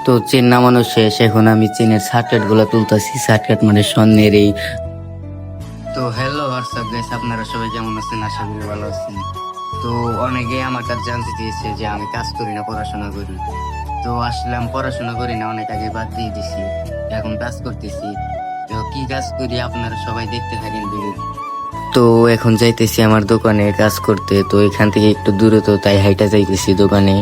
তো চেন নামানো শেষ, এখন আমি চেনের সার্কিট গুলা তুলতেছি। সার্কিট মানে স্বর্ণের এই। তো হ্যালো হোয়াটসঅ্যাপ গাইস, আপনারা সবাই কেমন আছেন? আশা করি ভালো আছেন। তো অনেকে আমার কাছে জানতে চেয়েছে যে আমি কাজ করি না পড়াশোনা করি। তো আসলে আমি পড়াশোনা করি না, অনেক আগে বাদ দিয়ে দিছি, এখন কাজ করতেছি। তো কি কাজ করি আপনারা সবাই দেখতে থাকেন ভিডিও। তো এখন যাইতেছি আমার দোকানে কাজ করতে। তো এখান থেকে একটু দূরে, তো তাই হাইটা যাইতেছি দোকানে।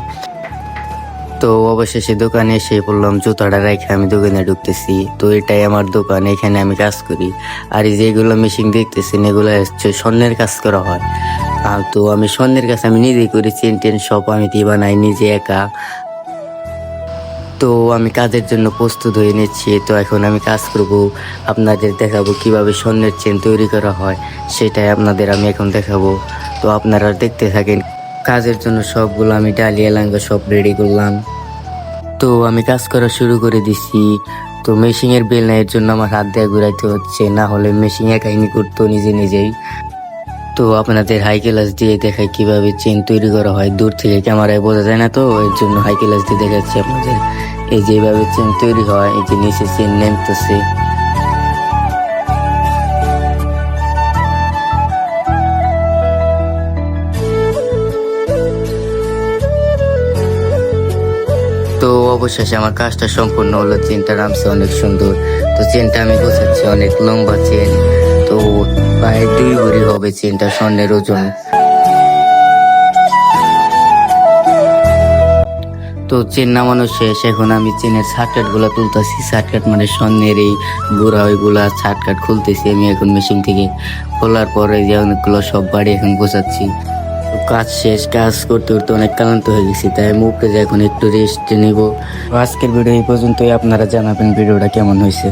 তো অবশেষে দোকানে এসে পড়লাম, জুতাটা রেখে আমি দোকানে ঢুকতেছি। তো এটাই আমার দোকান, এখানে আমি কাজ করি। আর এই যেগুলো মেশিন দেখতেছেন এগুলো হচ্ছে স্বর্ণের কাজ করা হয়। তো আমি স্বর্ণের কাজ আমি নিজেই করি, চেন টেন সব আমি দিয়ে বানাই নিজে একা। তো আমি কাজের জন্য প্রস্তুত হয়ে নিচ্ছি। তো এখন আমি কাজ করব, আপনাদের দেখাবো কিভাবে স্বর্ণের চেন তৈরি করা হয়, সেটাই আপনাদের আমি এখন দেখাবো। তো আপনারা দেখতে থাকেন। কাজের জন্য সবগুলো আমি ডালিয়া লাঙ্গা সব রেডি করলাম। তো আমি কাজ করা শুরু করে দিছি। তো মেশিনের বেলনাইয়ের জন্য আমার হাত দিয়ে ঘুরাইতে হচ্ছে, না হলে মেশিন একাই করতো নিজে নিজেই। তো আপনাদের হাই ক্লাস দিয়ে দেখাই কিভাবে চেন তৈরি করা হয়। দূর থেকে ক্যামেরায় বোঝা যায় না, তো এর জন্য হাই ক্লাস দিয়ে দেখাচ্ছি আপনাদের। এই যে এইভাবে চেন তৈরি হয়, এই যে নিচে চেন নেমতেছে। তো অবশেষে আমার কাজটা সম্পূর্ণ হলো, চেনটা নামছে অনেক সুন্দর। তো চেনটা আমি গোছাচ্ছি, অনেক লম্বা চেন। তো প্রায় 2 ভরি হবে চেনটা, স্বর্ণের ওজন। তো চেন নামানো শেষ, এখন আমি চেনের সার্কিট গুলা তুলতেছি। সার্কিট মানে স্বর্ণের এই গুড়া, ওইগুলা সার্কিট খুলতেছি আমি এখন মেশিন থেকে। খোলার পরে যে অনেকগুলো সব বাড়ি এখন গোছাচ্ছি। তো কাজ শেষ, কাজ করতে করতে অনেক ক্লান্ত হয়ে গেছি, তাই আমি উপরে যাই এখন একটু রেস্ট নিব। আজকের ভিডিও এই পর্যন্তই। আপনারা জানাবেন ভিডিওটা কেমন হয়েছে।